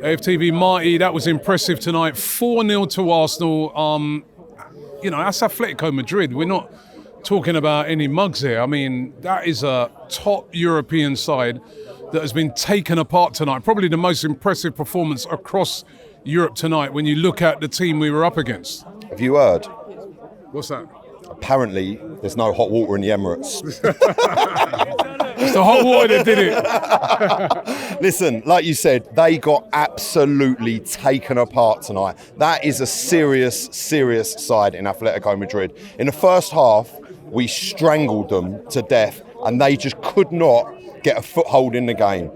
AFTV, Marty, that was impressive tonight. 4-0 to Arsenal. That's Atletico Madrid. We're not talking about any mugs here. I mean, that is a top European side that has been taken apart tonight. Probably the most impressive performance across Europe tonight when you look at the team we were up against. Have you heard? What's that? Apparently, there's no hot water in the Emirates. It's the hot water that did it. Listen, like you said, they got absolutely taken apart tonight. That is a serious side in Atletico Madrid. In the first half, we strangled them to death, and they just could not get a foothold in the game.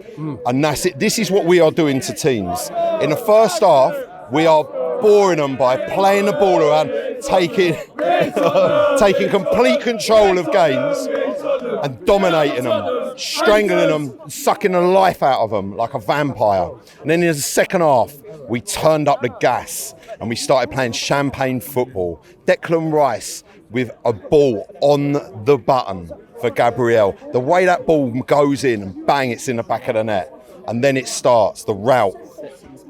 And that's it. This is what we are doing to teams. In the first half, we are boring them by playing the ball around, taking complete control of games and dominating them, strangling them, sucking the life out of them like a vampire. And then in the second half, we turned up the gas and we started playing champagne football. Declan Rice with a ball on the button for Gabriel. The way that ball goes in and bang, it's in the back of the net. And then it starts, the route.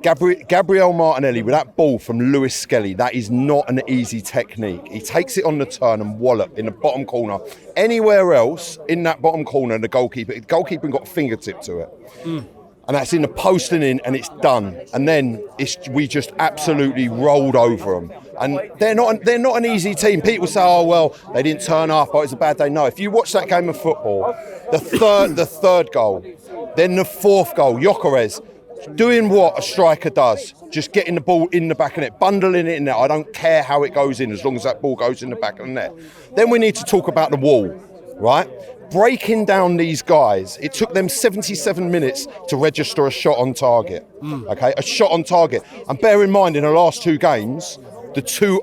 Gabriel Martinelli with that ball from Lewis Skelly, that is not an easy technique. He takes it on the turn and wallop in the bottom corner. Anywhere else in that bottom corner, the goalkeeper got a fingertip to it. And that's in the post and in, and it's done. And then we just absolutely rolled over them. And they're not an easy team. People say, oh, well, they didn't turn up, oh, it's a bad day. No, if you watch that game of football, the third goal, then the fourth goal, Gyökeres, doing what a striker does, just getting the ball in the back of the net, bundling it in there. I don't care how it goes in, as long as that ball goes in the back of the net. Then we need to talk about the wall, right? Breaking down these guys, it took them 77 minutes to register a shot on target, okay? A shot on target. And bear in mind, in the last two games, the two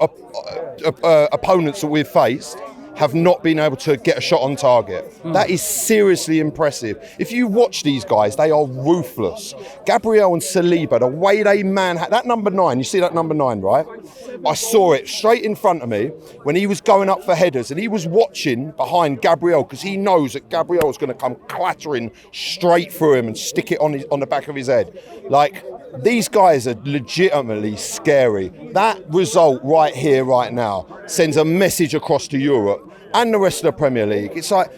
opponents that we've faced have not been able to get a shot on target. That is seriously impressive. If you watch these guys, they are ruthless. Gabriel and Saliba, the way they that number 9, you see that number 9, right? I saw it straight in front of me when he was going up for headers, and he was watching behind Gabriel because he knows that Gabriel is going to come clattering straight through him and stick it on the back of his head. Like, these guys are legitimately scary. That result right here, right now, sends a message across to Europe and the rest of the Premier League. It's like,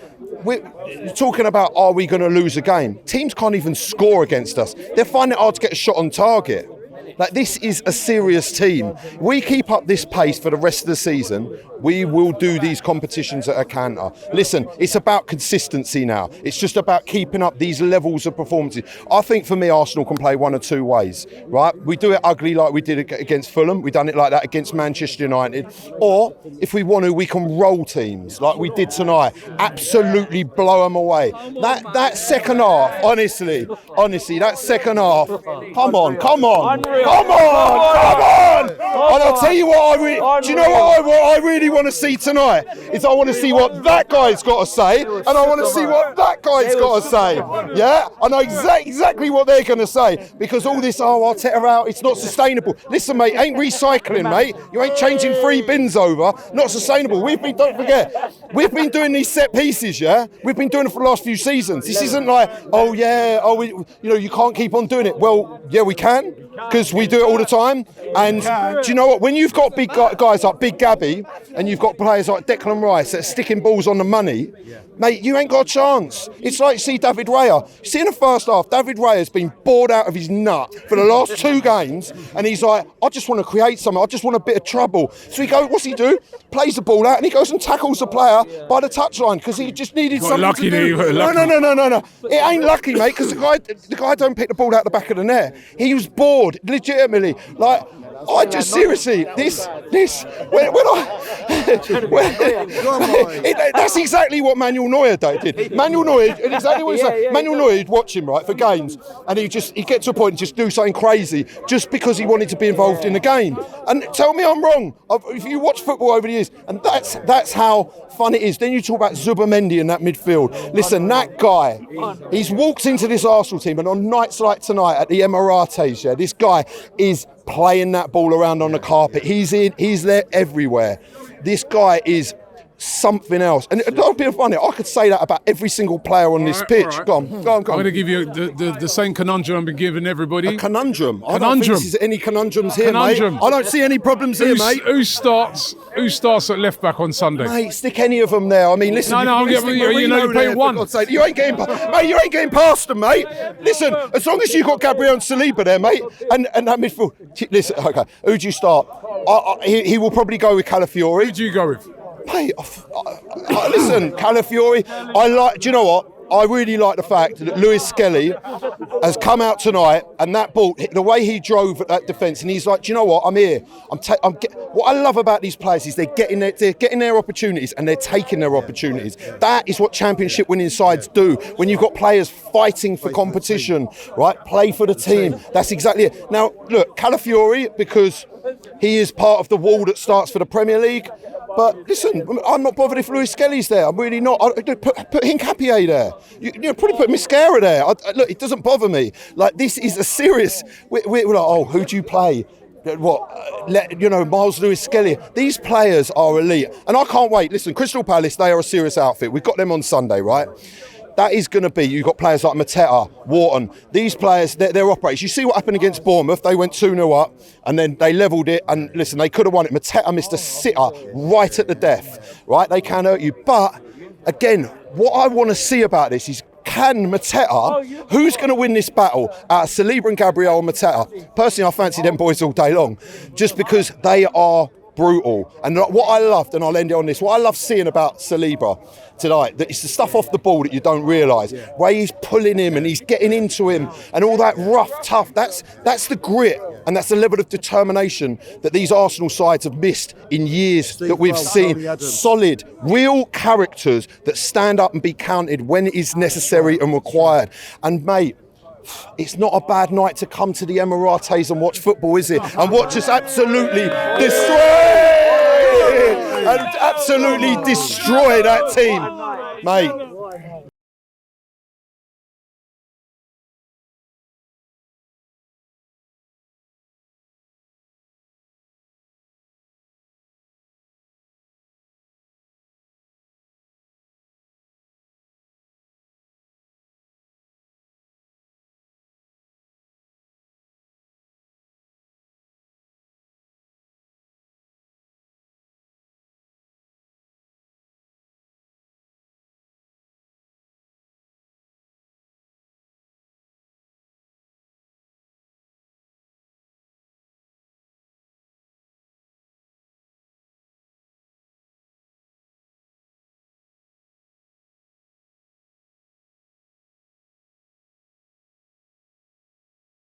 we're talking about, are we going to lose a game? Teams can't even score against us. They're finding it hard to get a shot on target. Like, this is a serious team. We keep up this pace for the rest of the season, we will do these competitions at a canter. Listen, it's about consistency now. It's just about keeping up these levels of performances. I think for me, Arsenal can play one of two ways, right? We do it ugly like we did against Fulham. We've done it like that against Manchester United. Or, if we want to, we can roll teams like we did tonight. Absolutely blow them away. That second half, honestly, that second half, come on. And I'll tell you what, do you know what I really want to see tonight? Is I want to see what that guy's got to say, and I want to see what that guy's got to say. Yeah? I know exactly what they're going to say, because all this, Arteta out, it's not sustainable. Listen, mate, ain't recycling, mate. You ain't changing 3 bins over. Not sustainable. Don't forget, we've been doing these set pieces, yeah? We've been doing it for the last few seasons. This isn't like, you can't keep on doing it. Well, yeah, we can, because we do it all the time. And do you know what? When you've got big guys like Big Gabby, and you've got players like Declan Rice that are sticking balls on the money, mate, you ain't got a chance. It's like, see David Raya. You see, in the first half, David Raya's been bored out of his nut for the last 2 games, and he's like, I just want to create something. I just want a bit of trouble. So what's he do? Plays the ball out, and he goes and tackles the player by the touchline because he just needed something to do. No. It ain't lucky, mate, because the guy don't pick the ball out the back of the net. He was bored, legitimately. Like, I just seriously, that's exactly what Manuel Neuer did. Manuel Neuer, and exactly what he said. Manuel Neuer, you'd watch him, right, for games, and he gets to a point and just do something crazy just because he wanted to be involved in the game. And tell me I'm wrong. If you watch football over the years, and that's how fun it is. Then you talk about Zubimendi in that midfield. Listen, that guy, he's walked into this Arsenal team, and on nights like tonight at the Emirates, this guy is playing that ball around on the carpet. He's there everywhere. This guy is something else. And don't be funny, I could say that about every single player on this pitch. Right. Go on. I'm going to give you the same conundrum I've been giving everybody. A conundrum? I don't Conundrum. think there's any conundrums here, Conundrum. mate. I don't see any problems here, mate. Who starts at left back on Sunday? Mate, stick any of them there. I mean, listen. I'm getting you play one. You ain't getting past them, mate. Listen, as long as you got Gabriel and Saliba there, mate, and that midfield. Listen, okay. Who do you start? He will probably go with Calafiori. Who do you go with? Mate, listen, Calafiori. Do you know what? I really like the fact that Lewis Skelly has come out tonight, and that ball, the way he drove at that defence, and he's like, do you know what? I'm here. What I love about these players is they're getting their opportunities, and they're taking their opportunities. That is what championship winning sides do. When you've got players fighting for competition, right? Play for the team. That's exactly it. Now, look, Calafiori, because he is part of the wall that starts for the Premier League. But listen, I'm not bothered if Lewis Skelly's there. I'm really not. Put Hincapié there. You probably put Mascara there. Look, it doesn't bother me. Like, this is a serious. We're like, oh, who do you play? What? Miles Lewis Skelly. These players are elite, and I can't wait. Listen, Crystal Palace, they are a serious outfit. We've got them on Sunday, right? That is going to be, you've got players like Mateta, Wharton. These players, they're operators. You see what happened against Bournemouth? They went 2-0 up and then they levelled it. And listen, they could have won it. Mateta missed a sitter right at the death, right? They can hurt you. But again, what I want to see about this is, can Mateta, who's going to win this battle out of Saliba and Gabriel and Mateta? Personally, I fancy them boys all day long, just because they are brutal. And what I loved, and I'll end it on this, what I love seeing about Saliba tonight, that it's the stuff off the ball that you don't realise, where he's pulling him and he's getting into him and all that rough, tough, that's the grit and that's the level of determination that these Arsenal sides have missed in years that we've seen. Solid, real characters that stand up and be counted when it is necessary and required. And mate, it's not a bad night to come to the Emirates and watch football, is it? And watch us absolutely destroy that team, mate.